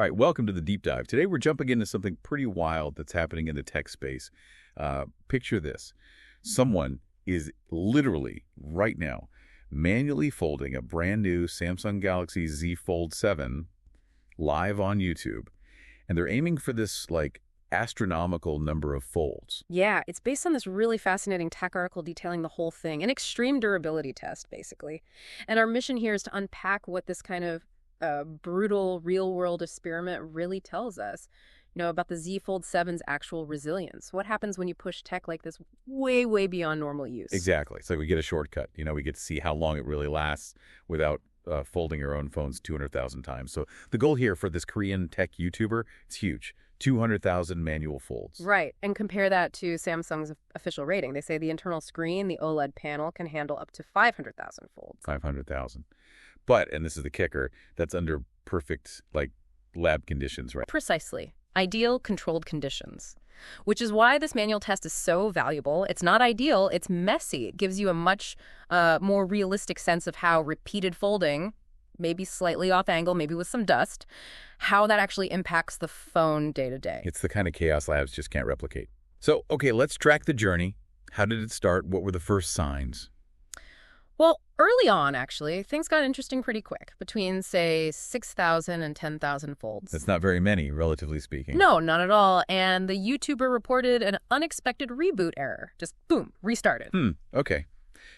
All right, welcome to the deep dive. Today we're jumping into something pretty wild that's happening in the tech space. Picture this. Someone is literally, right now, manually folding a brand new Samsung Galaxy Z Fold 7 live on YouTube. And they're aiming for this, astronomical number of folds. Yeah, it's based on this really fascinating tech article detailing the whole thing, an extreme durability test, basically. And our mission here is to unpack what this kind of brutal real-world experiment really tells us, about the Z Fold 7's actual resilience. What happens when you push tech like this way, way beyond normal use? Exactly. It's like we get a shortcut. We get to see how long it really lasts without folding your own phones 200,000 times. So the goal here for this Korean tech YouTuber is huge. 200,000 manual folds. Right, and compare that to Samsung's official rating. They say the internal screen, the OLED panel, can handle up to 500,000 folds. 500,000. But, and this is the kicker, that's under perfect, lab conditions, right? Precisely. Ideal controlled conditions. Which is why this manual test is so valuable. It's not ideal, it's messy. It gives you a much more realistic sense of how repeated folding, maybe slightly off angle, maybe with some dust, how that actually impacts the phone day to day. It's the kind of chaos labs just can't replicate. So, okay, let's track the journey. How did it start? What were the first signs? Well, early on, actually, things got interesting pretty quick, between, say, 6,000 and 10,000 folds. That's not very many, relatively speaking. No, not at all. And the YouTuber reported an unexpected reboot error. Just, boom, restarted. Okay.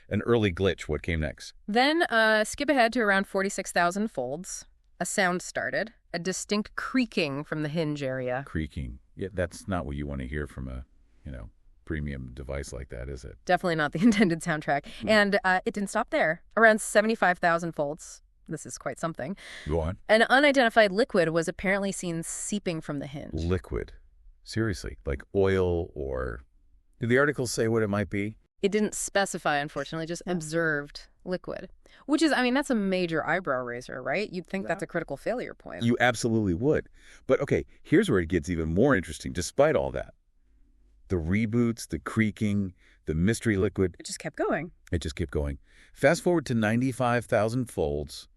An early glitch. What came next? Then skip ahead to around 46,000 folds. A sound started, a distinct creaking from the hinge area. Creaking. Yeah, that's not what you want to hear from a, premium device like that, is it? Definitely not the intended soundtrack. And it didn't stop there. Around 75,000 folds. This is quite something. Go on. An unidentified liquid was apparently seen seeping from the hinge. Liquid? Seriously? Like oil or... Did the article say what it might be? It didn't specify, unfortunately, just observed liquid. Which is, that's a major eyebrow raiser, right? You'd think that's a critical failure point. You absolutely would. But okay, here's where it gets even more interesting, despite all that. The reboots, the creaking, the mystery liquid. It just kept going. It just kept going. Fast forward to 95,000 folds,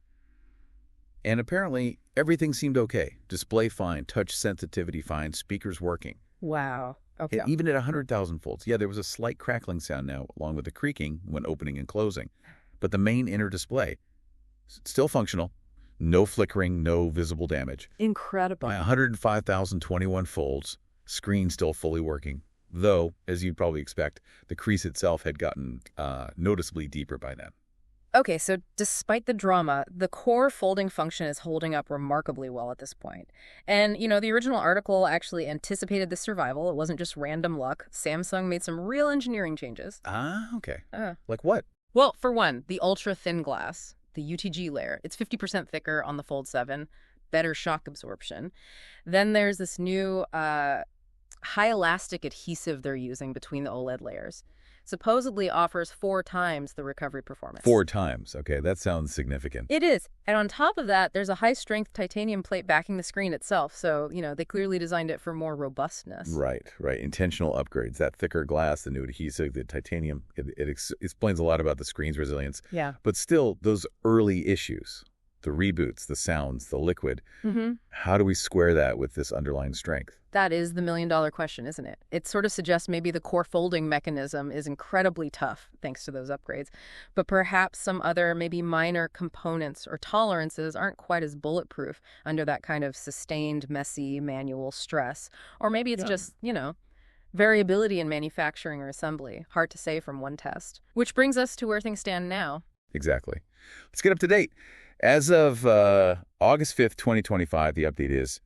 and apparently everything seemed okay. Display fine, touch sensitivity fine, speakers working. Wow. Okay. And even at 100,000 folds, yeah, there was a slight crackling sound now, along with the creaking when opening and closing. But the main inner display, still functional, no flickering, no visible damage. Incredible. By 105,021 folds, screen still fully working. Though, as you'd probably expect, the crease itself had gotten noticeably deeper by then. Okay, so despite the drama, the core folding function is holding up remarkably well at this point. And, the original article actually anticipated this survival. It wasn't just random luck. Samsung made some real engineering changes. Ah, okay. Like what? Well, for one, the ultra-thin glass, the UTG layer. It's 50% thicker on the Fold 7, better shock absorption. Then there's this new high elastic adhesive they're using between the OLED layers. Supposedly offers 4 times the recovery performance. 4 times. Okay, that sounds significant. It is. And on top of that, there's a high-strength titanium plate backing the screen itself. So, they clearly designed it for more robustness. Right. Intentional upgrades. That thicker glass, the new adhesive, the titanium, it explains a lot about the screen's resilience. Yeah. But still, those early issues, the reboots, the sounds, the liquid, how do we square that with this underlying strength? That is the million-dollar question, isn't it? It sort of suggests maybe the core folding mechanism is incredibly tough, thanks to those upgrades. But perhaps some other maybe minor components or tolerances aren't quite as bulletproof under that kind of sustained, messy, manual stress. Or maybe it's just, variability in manufacturing or assembly. Hard to say from one test. Which brings us to where things stand now. Exactly. Let's get up to date. As of August 5th, 2025, the update is,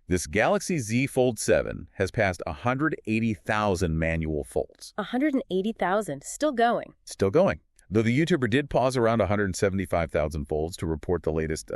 this Galaxy Z Fold 7 has passed 180,000 manual folds. 180,000. Still going. Still going. Though the YouTuber did pause around 175,000 folds to report the latest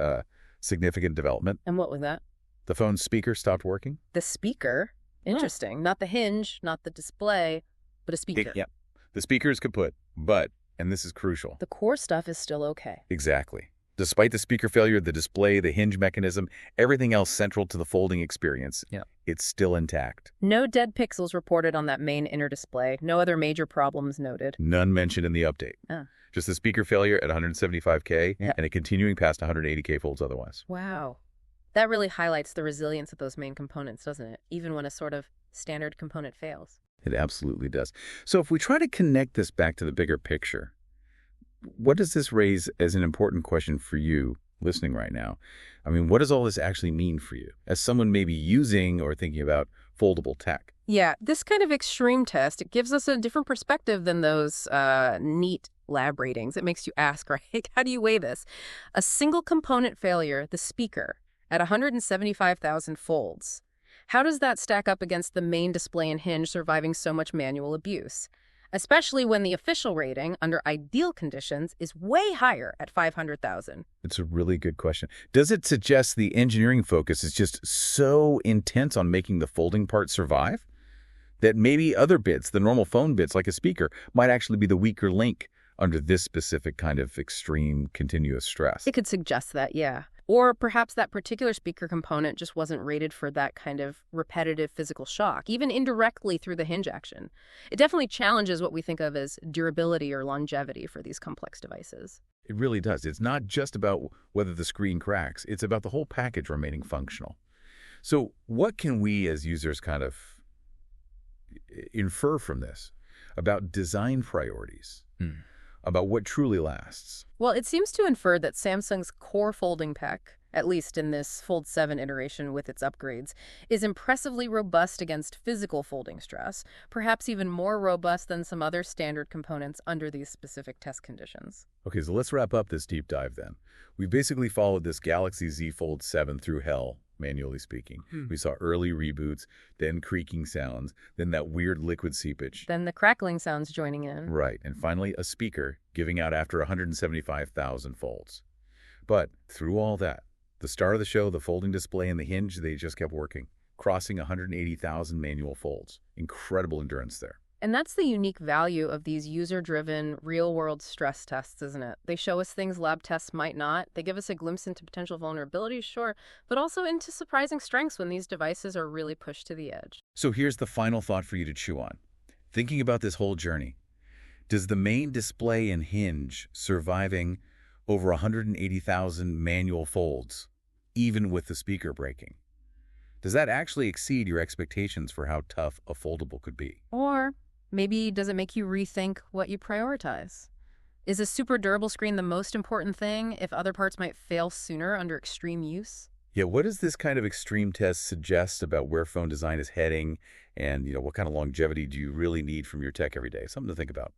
significant development. And what was that? The phone's speaker stopped working. The speaker? Interesting. Not the hinge, not the display, but a speaker. Yeah. The speaker is kaput, but, and this is crucial. The core stuff is still okay. Exactly. Despite the speaker failure, the display, the hinge mechanism, everything else central to the folding experience, it's still intact. No dead pixels reported on that main inner display. No other major problems noted. None mentioned in the update. Just the speaker failure at 175K and a continuing past 180K folds otherwise. Wow. That really highlights the resilience of those main components, doesn't it? Even when a sort of standard component fails. It absolutely does. So if we try to connect this back to the bigger picture, what does this raise as an important question for you listening right now? I mean, what does all this actually mean for you as someone maybe using or thinking about foldable tech? Yeah, this kind of extreme test, it gives us a different perspective than those neat lab ratings. It makes you ask, right? How do you weigh this? A single component failure, the speaker, at 175,000 folds. How does that stack up against the main display and hinge surviving so much manual abuse? Especially when the official rating, under ideal conditions, is way higher at 500,000. It's a really good question. Does it suggest the engineering focus is just so intense on making the folding part survive that maybe other bits, the normal phone bits like a speaker, might actually be the weaker link under this specific kind of extreme continuous stress? It could suggest that, yeah. Or perhaps that particular speaker component just wasn't rated for that kind of repetitive physical shock, even indirectly through the hinge action. It definitely challenges what we think of as durability or longevity for these complex devices. It really does. It's not just about whether the screen cracks. It's about the whole package remaining functional. So what can we as users kind of infer from this about design priorities, about what truly lasts? Well, it seems to infer that Samsung's core folding pack, at least in this Fold 7 iteration with its upgrades, is impressively robust against physical folding stress, perhaps even more robust than some other standard components under these specific test conditions. Okay, so let's wrap up this deep dive then. We've basically followed this Galaxy Z Fold 7 through hell, manually speaking. We saw early reboots, then creaking sounds, then that weird liquid seepage. Then the crackling sounds joining in. Right, and finally a speaker giving out after 175,000 folds. But through all that, the star of the show, the folding display and the hinge, they just kept working, crossing 180,000 manual folds. Incredible endurance there. And that's the unique value of these user-driven, real-world stress tests, isn't it? They show us things lab tests might not. They give us a glimpse into potential vulnerabilities, sure, but also into surprising strengths when these devices are really pushed to the edge. So here's the final thought for you to chew on. Thinking about this whole journey, does the main display and hinge surviving over 180,000 manual folds, even with the speaker breaking? Does that actually exceed your expectations for how tough a foldable could be? Or maybe does it make you rethink what you prioritize? Is a super durable screen the most important thing if other parts might fail sooner under extreme use? Yeah, what does this kind of extreme test suggest about where phone design is heading and, what kind of longevity do you really need from your tech every day? Something to think about.